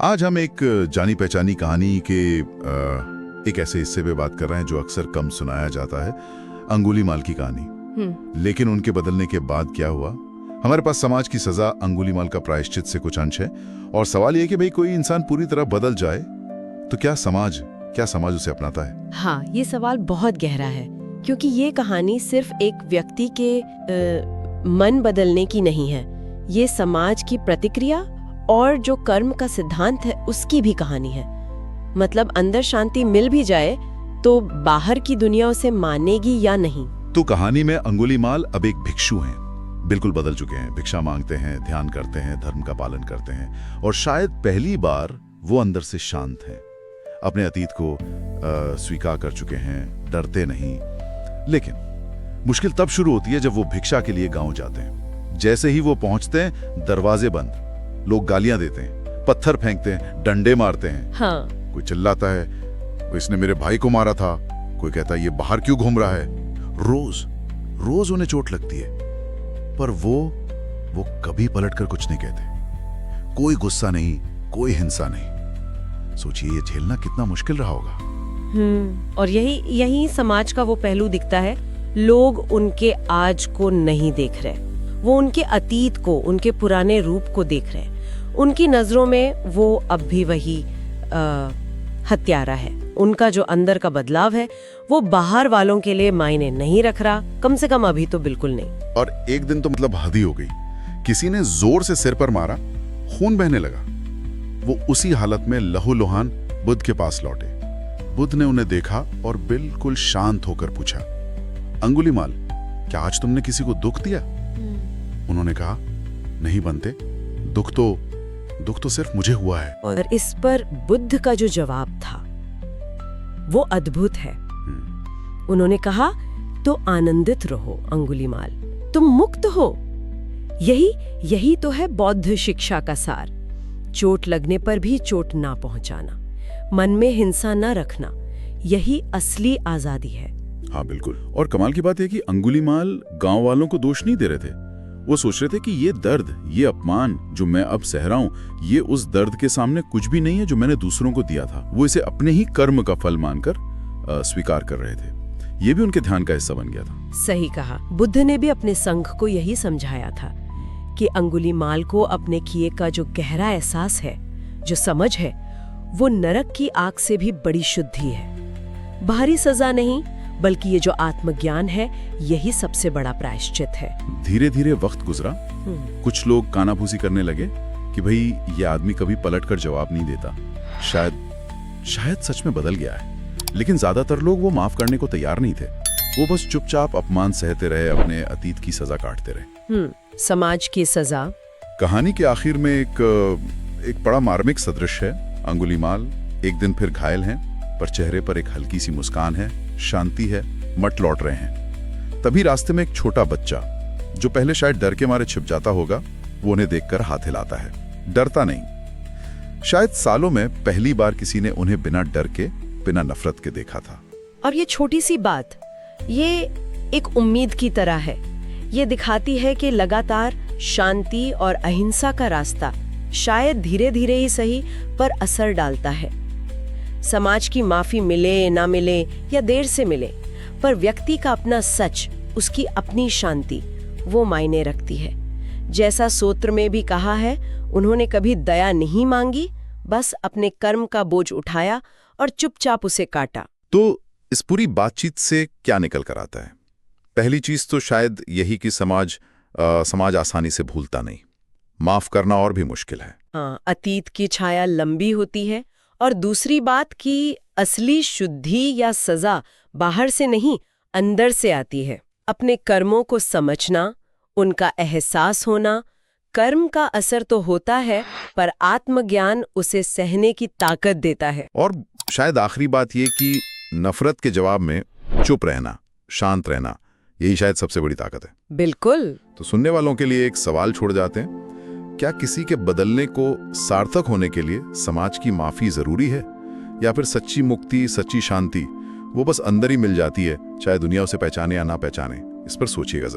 आज हम एक जानी पहचानी कहानी के एक ऐसे हिस्से पे बात कर रहे हैं जो अक्सर कम सुनाया जाता है, अंगुलीमाल की कहानी। लेकिन उनके बदलने के बाद क्या हुआ? हमारे पास समाज की सजा अंगुलीमाल का प्रायश्चित से कुछ अंश है, और सवाल यह कि भाई कोई इंसान पूरी तरह बदल जाए तो क्या समाज उसे अपनाता है? हाँ, ये सवाल बहुत गहरा है, क्योंकि ये कहानी सिर्फ एक व्यक्ति के मन बदलने की नहीं है। ये समाज की प्रतिक्रिया और जो कर्म का सिद्धांत है उसकी भी कहानी है। मतलब अंदर शांति मिल भी जाए तो बाहर की दुनिया उसे मानेगी या नहीं। तो कहानी में अंगुलीमाल अब एक भिक्षु हैं, बिल्कुल बदल चुके हैं। भिक्षा मांगते हैं, ध्यान करते हैं, धर्म का पालन करते हैं, और शायद पहली बार वो अंदर से शांत हैं। अपने अतीत को स्वीकार कर चुके हैं, डरते नहीं। लेकिन मुश्किल तब शुरू होती है जब वो भिक्षा के लिए गांव जाते हैं। जैसे ही वो पहुंचते हैं, दरवाजे बंद, लोग गालियां देते हैं, पत्थर फेंकते हैं, डंडे मारते हैं। हाँ। कोई चिल्लाता है, इसने मेरे भाई को मारा था। कोई कहता है ये बाहर क्यों घूम रहा है। रोज उन्हें चोट लगती है, पर वो कभी पलटकर कुछ नहीं कहते। कोई गुस्सा नहीं, कोई हिंसा नहीं। सोचिए ये झेलना कितना मुश्किल रहा होगा। और यही समाज का वो पहलू दिखता है। लोग उनके आज को नहीं देख रहे, वो उनके अतीत को, उनके पुराने रूप को देख रहे हैं। उनकी नजरों में वो अब भी वही हत्यारा है। उनका जो अंदर का बदलाव है वो बाहर वालों के लिए मायने नहीं रख रहा, कम से कम अभी तो बिल्कुल नहीं। और एक दिन तो मतलब हद ही हो गई। किसी ने जोर से सिर पर मारा, खून बहने लगा। वो उसी हालत में लहूलुहान बुद्ध के पास लौटे। बुद्ध ने उन्हें देखा और बिल्कुल शांत होकर पूछा, अंगुलीमाल, क्या आज तुमने किसी को दुख दिया? उन्होंने कहा, नहीं बनते, दुख तो सिर्फ मुझे हुआ है। और इस पर बुद्ध का जो जवाब था वो अद्भुत है। उन्होंने कहा, तो आनंदित रहो अंगुलीमाल, तुम मुक्त हो। यही तो है बौद्ध शिक्षा का सार। चोट लगने पर भी चोट ना पहुंचाना, मन में हिंसा ना रखना, यही असली आजादी है। हाँ बिल्कुल। और कमाल की बात है कि अंगुलीमाल गांव वालों को दोष नहीं दे रहे थे। वो सोच रहे थे कि ये दर्द, ये अपमान जो मैं अब सह रहा हूं, ये उस दर्द के सामने कुछ भी नहीं है जो मैंने दूसरों को दिया था। वो इसे अपने ही कर्म का फल मानकर स्वीकार कर रहे थे। ये भी उनके ध्यान का हिस्सा बन गया था। सही कहा। बुद्ध ने भी अपने संघ को यही समझाया था कि अंगुलीमाल को अपने किए का जो गहरा एहसास है, जो समझ है, वो नरक की आग से भी बड़ी शुद्धि है। बाहरी सजा नहीं, बल्कि ये जो आत्मज्ञान है, यही सबसे बड़ा प्रायश्चित है। धीरे धीरे वक्त गुजरा। कुछ लोग कानाफूसी करने लगे कि भाई ये आदमी कभी पलटकर जवाब नहीं देता, शायद सच में बदल गया है। लेकिन ज्यादातर लोग वो माफ करने को तैयार नहीं थे। वो बस चुपचाप अपमान सहते रहे, अपने अतीत की सजा काटते रहे। समाज की सजा। कहानी के आखिर में एक बड़ा मार्मिक सदृश है। अंगुलीमाल एक दिन फिर घायल हैं, पर चेहरे पर एक हल्की सी मुस्कान है, शांति है, मट लौट रहे हैं। तभी रास्ते में एक छोटा बच्चा, जो पहले शायद डर के मारे छिप जाता होगा, वो उन्हें देखकर हाथ हिलाता है। डरता नहीं। शायद सालों में पहली बार किसी ने उन्हें बिना डर के, बिना नफरत के देखा था। और ये छोटी सी बात, ये एक उम्मीद की तरह है। ये दिखाती है कि लगातार शांति और अहिंसा का रास्ता शायद धीरे धीरे ही सही पर असर डालता है। समाज की माफी मिले ना मिले या देर से मिले, पर व्यक्ति का अपना सच, उसकी अपनी शांति, वो मायने रखती है। जैसा सूत्र में भी कहा है, उन्होंने कभी दया नहीं मांगी, बस अपने कर्म का बोझ उठाया और चुपचाप उसे काटा। तो इस पूरी बातचीत से क्या निकल कर आता है? पहली चीज तो शायद यही कि समाज आसानी से भूलता नहीं। माफ करना और भी मुश्किल है। हाँ, अतीत की छाया लंबी होती है। और दूसरी बात कि असली शुद्धि या सजा बाहर से नहीं, अंदर से आती है। अपने कर्मों को समझना, उनका एहसास होना। कर्म का असर तो होता है, पर आत्मज्ञान उसे सहने की ताकत देता है। और शायद आखिरी बात ये कि नफरत के जवाब में चुप रहना, शांत रहना, यही शायद सबसे बड़ी ताकत है। बिल्कुल। तो सुनने वालों के लिए एक सवाल छोड़ जाते हैं, क्या किसी के बदलने को सार्थक होने के लिए समाज की माफी जरूरी है, या फिर सच्ची मुक्ति, सच्ची शांति वो बस अंदर ही मिल जाती है, चाहे दुनिया उसे पहचाने या ना पहचाने? इस पर सोचिएगा जरूर।